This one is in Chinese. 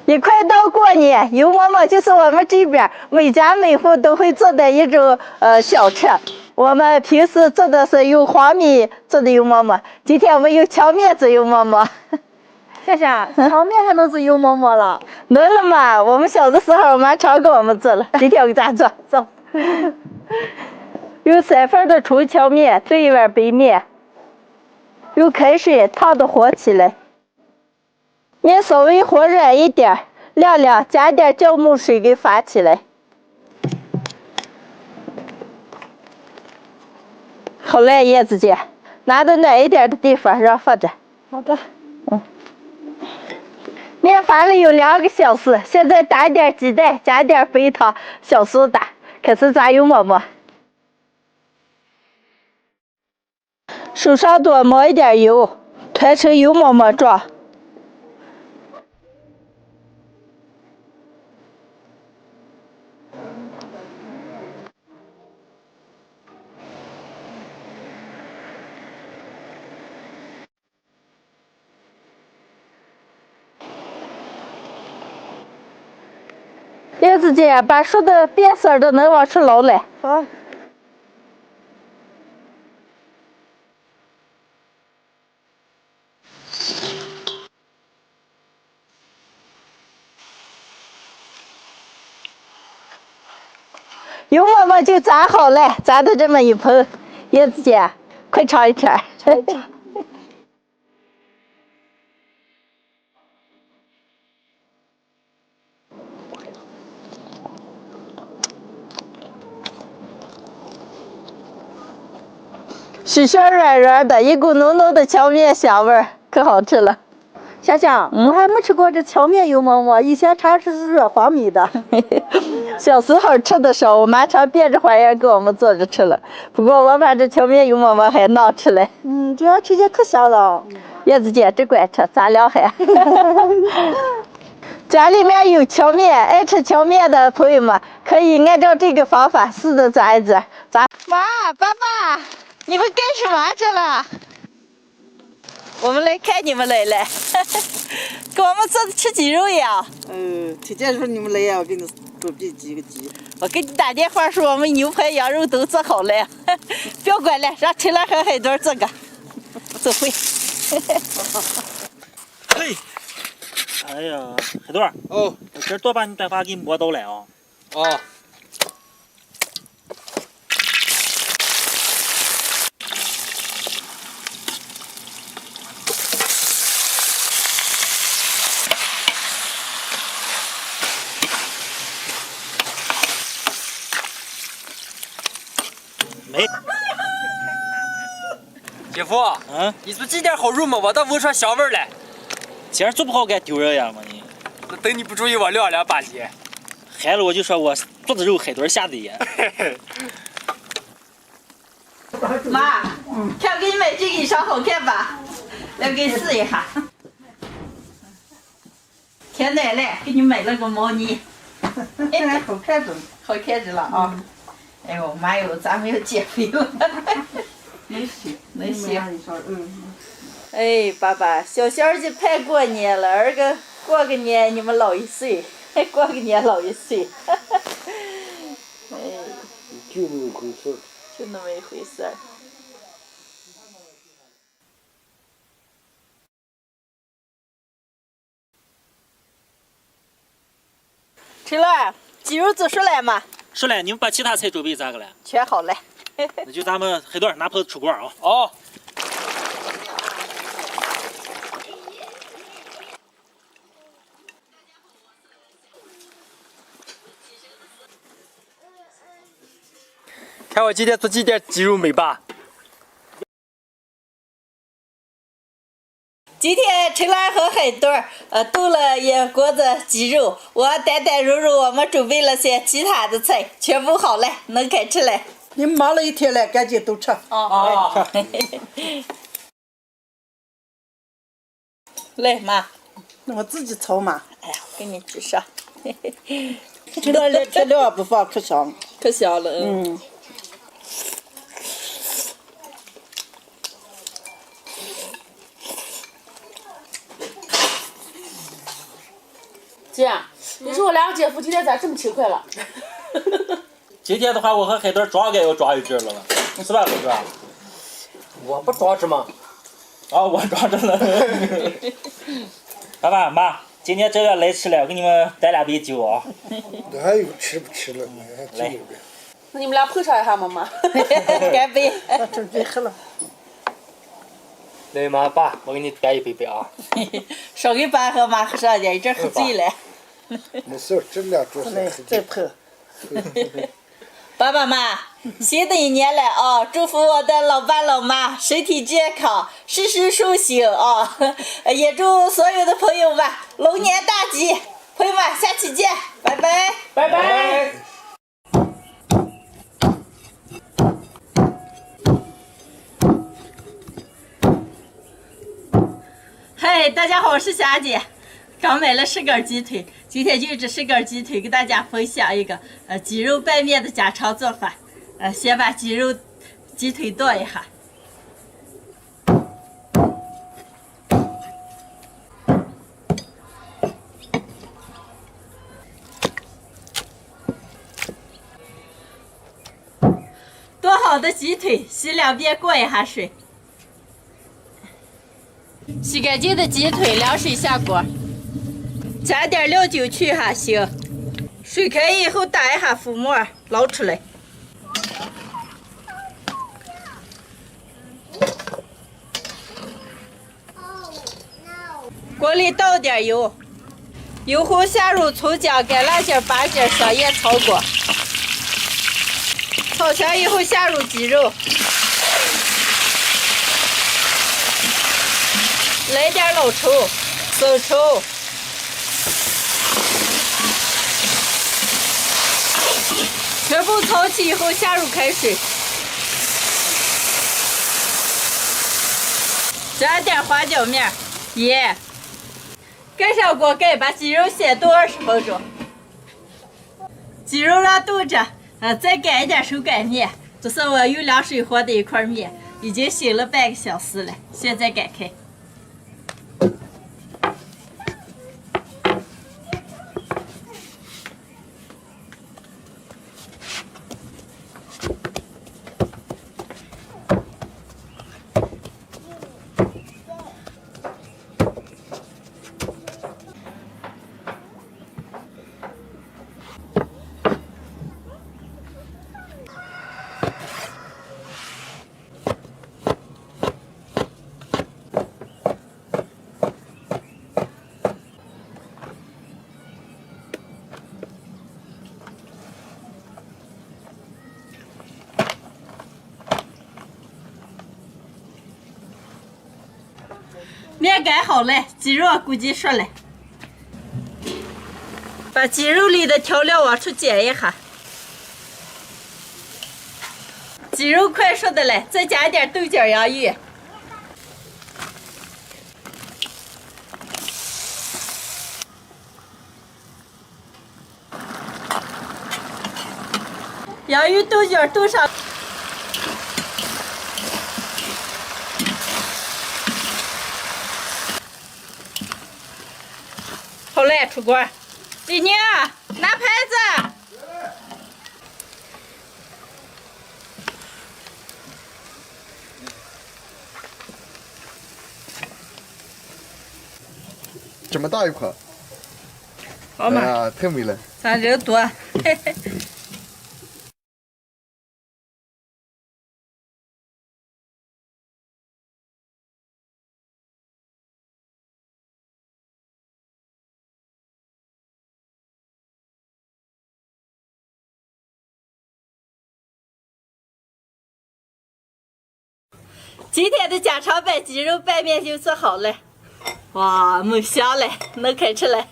一快到过年，油馍馍就是我们这边每家每户都会做的一种小吃。我们平时做的是用黄米做的油馍馍，今天我们用荞面做油馍馍。夏夏，荞面还能做油馍馍了？能了嘛？我们小的时候，我妈常给我们做了。今天我给咱做，走。用3份的纯荞面兑1碗白面，用开水烫的和起来。面稍微和软一点，晾晾，加点酵母水给发起来。好嘞，叶子姐，拿到暖一点的地方让放着。好的。面发了有2个小时，现在打点鸡蛋，加点白糖、小苏打，开始炸油馍馍。手上多抹一点油，团成油馍馍状。叶子姐，把熟的变色的能往出捞来。好。油馍馍就炸好了，炸的这么一盆。叶子姐，快尝一尝。尝一尝。酥酥软软的，一股浓浓的荞面香味儿，可好吃了。夏夏，我还没吃过这荞面油馍馍，以前常吃是热黄米的。小时候吃的少，我妈常变着花样给我们做着吃了。不过我把这荞面油馍馍还能吃嘞。主要吃起可香了。叶子姐只管吃，咱俩还。家里面有荞面，爱吃荞面的朋友们可以按照这个方法试着炸一炸。妈，爸爸，你们干什么去了？我们来看你们来了，给我们做的吃鸡肉呀。听见说你们来呀，我给你准备几个鸡。我给你打电话说我们牛排、羊肉都做好了，不要管了，让陈兰和海墩做个，做会。嘿，哎呀，海墩，哦，我今儿多把你蛋花给磨到了啊。哦。没。姐夫，你做几点好肉馍，我都闻出香味来。今儿做不好该丢人呀嘛你。那等你不注意，我晾2把鸡。害了我就说我做的肉海墩下的呀。妈，看给你买这个衣裳好看吧？来给你试一下。天暖了，给你买了个毛呢。哎，好看着呢。好看着了啊！哎呦妈哟，咱们要减肥了。能行，能行。嗯。哎，爸爸，小小就盼过年了，儿个过个年你们老1岁，过个年老1岁。哎，就那么回事儿。就那么一回事儿。陈乐，鸡肉做熟了吗？熟了，你们把其他菜准备咋个了？全好了。那就咱们海墩拿盆出锅啊。哦。看我今天做几点鸡肉美吧。今天陈兰和海墩炖了一锅子鸡肉，我单单肉肉我们准备了些其他的菜，全部好了，能开吃了。你们忙了一天了，赶紧都吃。哦。来妈，那我自己炒嘛。哎呀，我给你指上。这料不放可香。可香了。姐，你说我两个姐夫今天咋这么勤快了？今天的话，我和海豚抓该要抓一只了，是吧，海豚？我不抓着吗？啊，我抓着了。爸爸妈，今天这个来吃了，我给你们带2杯酒啊。那还有吃不吃了？还酒了。那你们俩碰上一下嘛妈？干杯！准备喝了。来妈爸，我给你带一杯杯啊。少给爸和妈喝上点，一阵喝醉了。没事，这俩桌来子再碰。爸爸妈，新的一年了啊！祝福我的老爸老妈身体健康，事事顺心啊！也祝所有的朋友们龙年大吉！朋友们，下期见，拜拜，拜拜。嘿，大家好，我是霞姐。刚买了10根鸡腿，今天就这10根鸡腿给大家分享一个鸡肉拌面的家常做法。先把鸡腿剁一下，剁好的鸡腿洗2遍，过一下水。洗干净的鸡腿凉水下锅。加点料酒去一下腥，水开以后打一下浮沫，捞出来。锅里倒点油，油后下入葱姜、干辣椒、八角、香叶、草果。炒香以后下入鸡肉，来点老抽、生抽。全部炒起以后下入开水，加点花椒面、盐，盖上锅盖，把鸡肉先炖20分钟。鸡肉让炖着，再干一点手擀面，这是我用凉水和的一块面，已经醒了半个小时了，现在擀开。面擀好了，鸡肉估计熟了。把鸡肉里的调料往出捡一下。鸡肉快熟的了，再加一点豆角、洋芋。洋芋、豆角炖上。好嘞，出锅。李宁，拿牌子。这么大一块，好嘛，哎呀，太美了。咱人多。嘿嘿。今天的家常版鸡肉拌面就做好了，哇，没香了，能开吃了。